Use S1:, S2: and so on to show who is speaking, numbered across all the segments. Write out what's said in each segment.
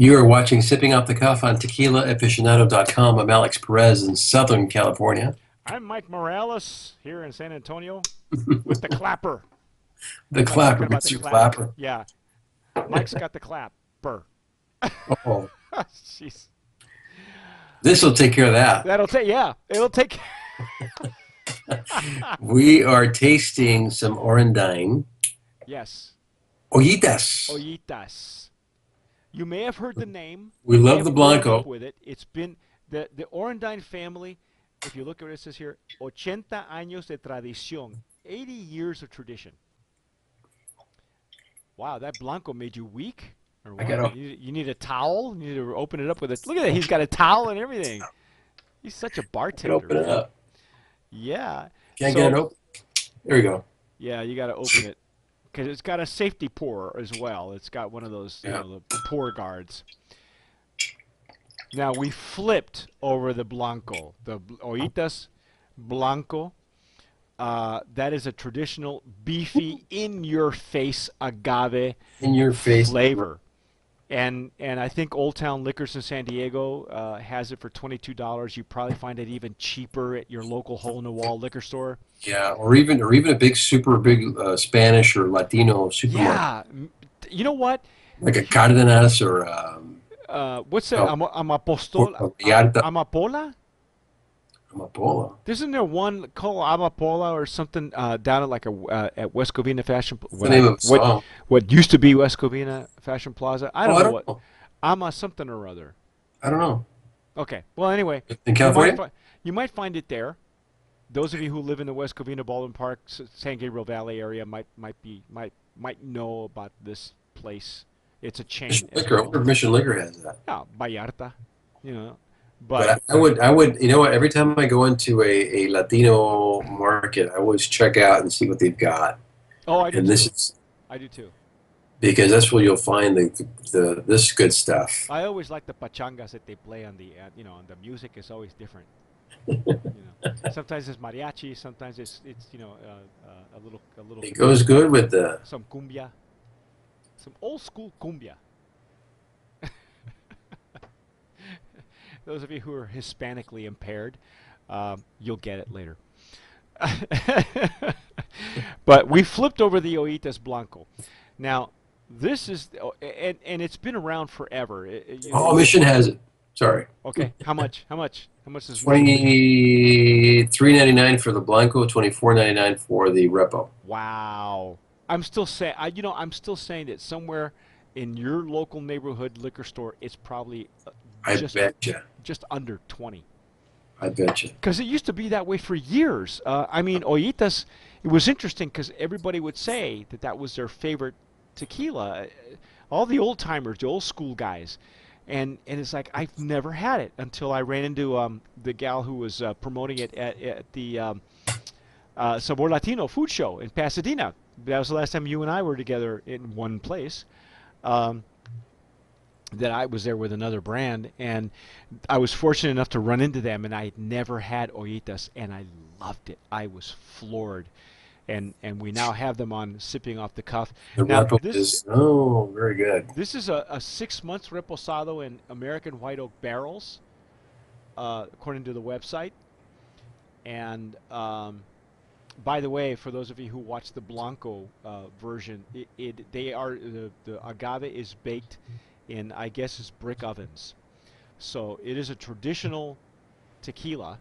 S1: You are watching Sipping Off the Cuff on TequilaAficionado.com. I'm Alex Perez in Southern California.
S2: I'm Mike Morales here in San Antonio with the clapper.
S1: The
S2: I'm not talking
S1: clapper,
S2: about the
S1: Mr.
S2: clap.
S1: Clapper.
S2: Yeah, Mike's got the clapper.
S1: Oh,
S2: Jeez.
S1: this will take care of that.
S2: That'll take, yeah, it'll take.
S1: We are tasting some Orendain
S2: Yes,
S1: Ollitas.
S2: Ollitas. You may have heard the name.
S1: We
S2: You may
S1: love the
S2: have grown up
S1: Blanco.
S2: with it. It's been the Orendain family. If you look at what it says here, 80 años de tradición, 80 years of tradition. Wow, that Blanco made you weak, or
S1: I
S2: what?
S1: gotta
S2: You need a towel. You need to open it up with a. Look at that. He's got a towel and everything. He's such a bartender,
S1: open it
S2: man.
S1: up.
S2: Yeah.
S1: Can't get it
S2: So
S1: open. There we go.
S2: yeah, you got to open it because it's got a safety pour as well. It's got one of those,
S1: Yeah.
S2: the pour guards. Now we flipped over the Blanco, the Ollitas Blanco. That is a traditional beefy, in-your-face agave
S1: In your face.
S2: flavor. And I think Old Town Liquors in San Diego has it for $22. You probably find it even cheaper at your local hole-in-the-wall liquor store.
S1: Yeah, or even a big, super big Spanish or Latino supermarket,
S2: Yeah, you know what?
S1: like a Cardenas or
S2: What's that?
S1: oh,
S2: Amapostola?
S1: Vallarta,
S2: Amapola?
S1: Amapola.
S2: Isn't there one called Amapola or something down at at West Covina Fashion?
S1: What's the name of the song?
S2: What used to be West Covina Fashion Plaza? I
S1: Oh,
S2: don't
S1: I
S2: know
S1: don't
S2: what.
S1: know.
S2: Ama something or other.
S1: I don't know.
S2: Okay. Well, anyway,
S1: In
S2: you might
S1: California?
S2: you might find it there. Those of you who live in the West Covina Baldwin Park, San Gabriel Valley area might know about this place. It's a chain
S1: Mission
S2: as
S1: Liquor. I
S2: well.
S1: wonder if Mission Liquor has that.
S2: Yeah, Vallarta, you know.
S1: But
S2: But
S1: I would, you know what? Every time I go into a Latino market, I always check out and see what they've got.
S2: oh, I do
S1: And this
S2: too.
S1: is
S2: I do too.
S1: because that's where you'll find the this good stuff.
S2: I always like the pachangas that they play on and the music is always different. Sometimes it's mariachi, sometimes it's a little
S1: It goes good with the.
S2: some cumbia, some old school cumbia. Those of you who are Hispanically impaired, you'll get it later. But we flipped over the Oitas Blanco. Now, this is, and it's been around forever.
S1: Oh, Mission has it. Sorry,
S2: Okay, how much? How much? How much is Mission?
S1: $23.99 for the Blanco, $24.99 for the Repo.
S2: Wow. I'm still saying, I'm still saying that somewhere in your local neighborhood liquor store, it's probably
S1: I
S2: just
S1: bet you.
S2: just under 20.
S1: I bet you.
S2: Because it used to be that way for years. I mean, Ollitas, it was interesting because everybody would say that that was their favorite tequila. All the old timers, the old school guys. And it's like, I've never had it until I ran into the gal who was promoting it at the Sabor Latino food show in Pasadena. That was the last time you and I were together in one place. Um, that I was there with another brand, and I was fortunate enough to run into them, and I had never had Ollitas, and I loved it. I was floored, and we now have them on Sipping Off the Cuff.
S1: The
S2: Now
S1: Repo is very good.
S2: this is a 6 months reposado in American white oak barrels, according to the website. And by the way, for those of you who watch the Blanco version, the agave is baked in, I guess, it's brick ovens. So it is a traditional tequila,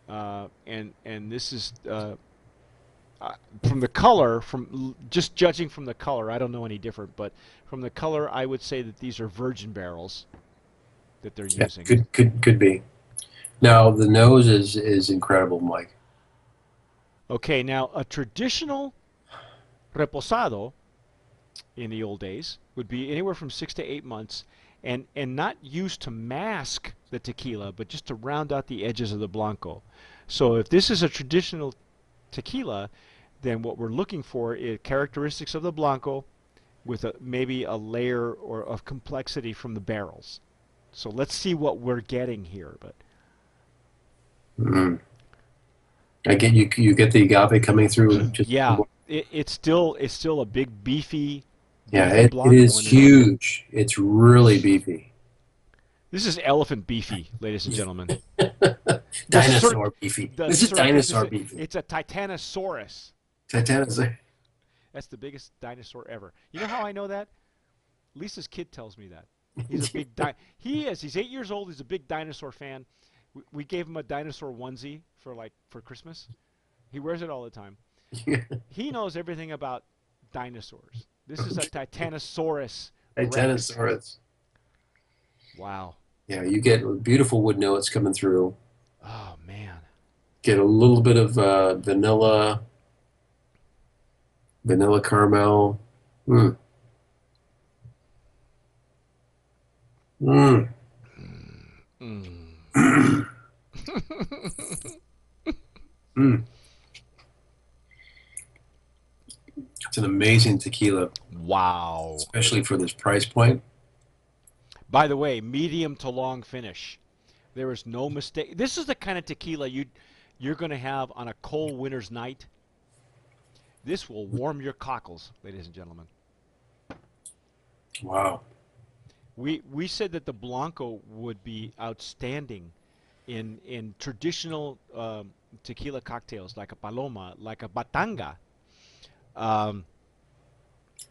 S2: and this is from the color, just judging from the color, I don't know any different, but from the color, I would say that these are virgin barrels that they're
S1: Yeah,
S2: using.
S1: could be. Now the nose is incredible, Mike.
S2: Okay, now a traditional reposado in the old days would be anywhere from 6 to 8 months, and not used to mask the tequila, but just to round out the edges of the blanco. So if this is a traditional tequila, then what we're looking for is characteristics of the blanco with maybe a layer or of complexity from the barrels. So let's see what we're getting here. But
S1: Mm. I get you get the agave coming through just
S2: yeah, it's still a big beefy
S1: Yeah,
S2: beefy
S1: it
S2: Blanco
S1: is
S2: in the Nominee.
S1: huge. It's really beefy.
S2: This is elephant beefy, ladies and gentlemen. The cert,
S1: Dinosaur beefy.
S2: the
S1: This is
S2: cert. This is
S1: dinosaur
S2: a,
S1: beefy.
S2: it's a Titanosaurus.
S1: Titanosaur.
S2: That's the biggest dinosaur ever. You know how I know that? Lisa's kid tells me that. He's a big he is. He's 8 years old. He's a big dinosaur fan. We gave him a dinosaur onesie for Christmas. He wears it all the time. He knows everything about dinosaurs. This is a Titanosaurus Rex.
S1: Titanosaurus.
S2: Wow.
S1: Yeah, you get beautiful wood notes coming through.
S2: Oh man.
S1: Get a little bit of vanilla caramel. Mm. Mm.
S2: Mm.
S1: Mm. It's an amazing tequila,
S2: Wow.
S1: especially for this price point.
S2: By the way, medium to long finish. There is no mistake. This is the kind of tequila you're going to have on a cold winter's night. This will warm your cockles, ladies and gentlemen.
S1: Wow.
S2: We said that the Blanco would be outstanding in traditional tequila cocktails like a paloma, like a batanga. Um,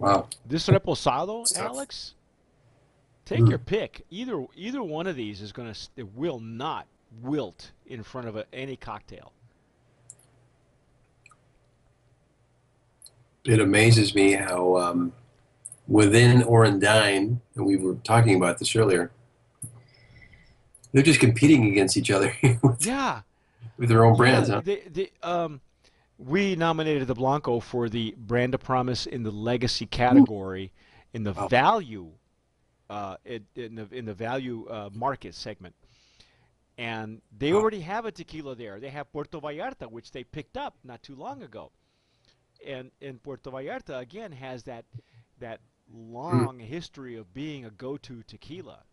S1: Wow.
S2: this reposado,
S1: Stuff.
S2: Alex, take your
S1: Mm.
S2: pick. Either one of these is going to it will not wilt in front of any cocktail.
S1: It amazes me how within Orendain, and we were talking about this earlier, they're just competing against each other
S2: Yeah,
S1: with their own
S2: yeah.
S1: brands, huh?
S2: We nominated the Blanco for the brand of promise in the legacy
S1: Mm.
S2: category in the
S1: Wow.
S2: value in the value market segment. And they
S1: Wow.
S2: already have a tequila there. They have Puerto Vallarta, which they picked up not too long ago. And Puerto Vallarta again has that
S1: Mm.
S2: long history of being a go-to tequila.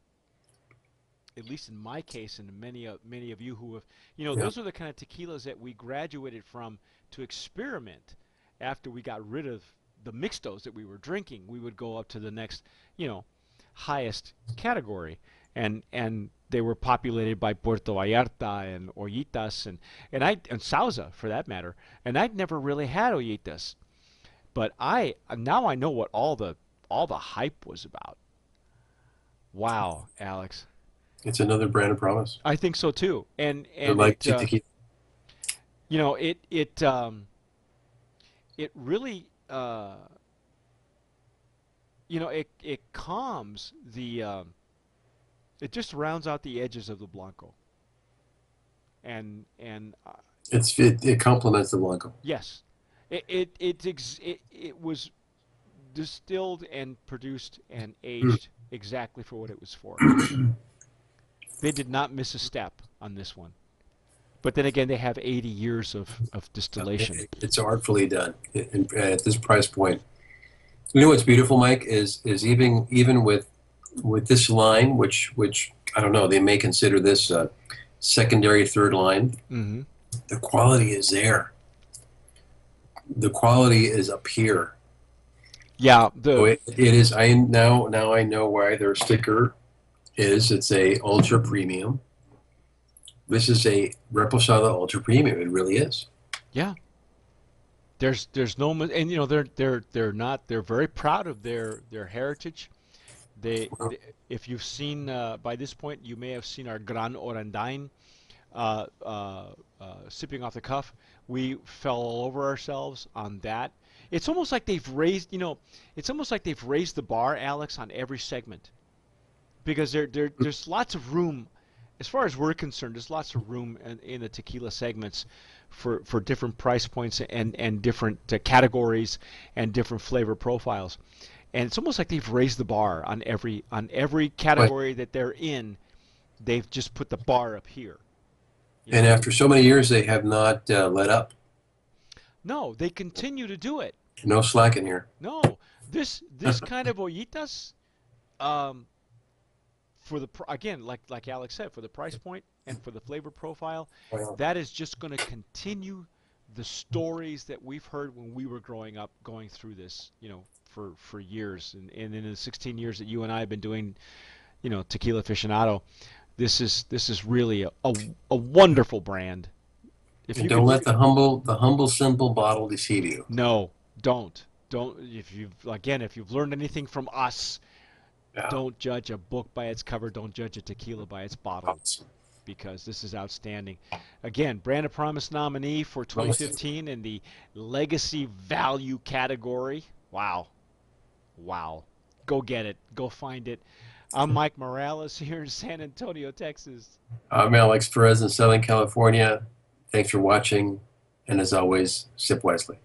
S2: At least in my case, and many of you who have,
S1: Yeah.
S2: those are the kind of tequilas that we graduated from to experiment. After we got rid of the mixtos that we were drinking, we would go up to the next, you know, highest category, and they were populated by Puerto Vallarta and Ollitas and Sauza for that matter. And I'd never really had Ollitas, but I now I know what all the hype was about. Wow, Alex.
S1: It's another brand of promise.
S2: I think so too. And
S1: They're
S2: and
S1: like
S2: it
S1: tequila.
S2: you know it really it calms the it just rounds out the edges of the Blanco. And
S1: It complements the Blanco.
S2: yes, it was distilled and produced and aged exactly for what it was for.
S1: Mm.
S2: They did not miss a step on this one. But then again, they have 80 years of distillation.
S1: It's artfully done at this price point. You know what's beautiful, Mike, is even with this line, which I don't know, they may consider this secondary, third line.
S2: Mm-hmm.
S1: The quality is there. The quality is up here.
S2: Yeah,
S1: So it is. Now I know why their sticker is. It's a ultra premium. This is a Reposado ultra premium. It really is.
S2: yeah. There's no and they're very proud of their heritage. They if you've seen by this point you may have seen our Gran Orendain uh, uh, sipping off the cuff. We fell all over ourselves on that. It's almost like they've raised it's almost like they've raised the bar, Alex, on every segment because there's lots of room. As far as we're concerned, there's lots of room in the tequila segments for different price points and different categories and different flavor profiles. And it's almost like they've raised the bar on every
S1: But
S2: category that they're in. They've just put the bar up here. You
S1: and
S2: know?
S1: after so many years, they have not let up.
S2: No, they continue to do it.
S1: No slack in here.
S2: No, this kind of ollitas, um, for again, like Alex said, for the price point and for the flavor profile,
S1: Well,
S2: that is just going to continue the stories that we've heard when we were growing up, going through this, for years, and in the 16 years that you and I have been doing, Tequila Aficionado, this is really a wonderful brand. If
S1: And
S2: you
S1: don't
S2: could,
S1: let the humble, simple bottle deceive you.
S2: no, don't. If you've learned anything from us,
S1: Yeah.
S2: don't judge a book by its cover. Don't judge a tequila by its bottle,
S1: Awesome.
S2: because this is outstanding. Again, Brand of Promise nominee for 2015 in the legacy value category. Wow. Wow. Go get it. Go find it. I'm Mike Morales here in San Antonio, Texas.
S1: I'm Alex Perez in Southern California. Thanks for watching. And as always, sip wisely.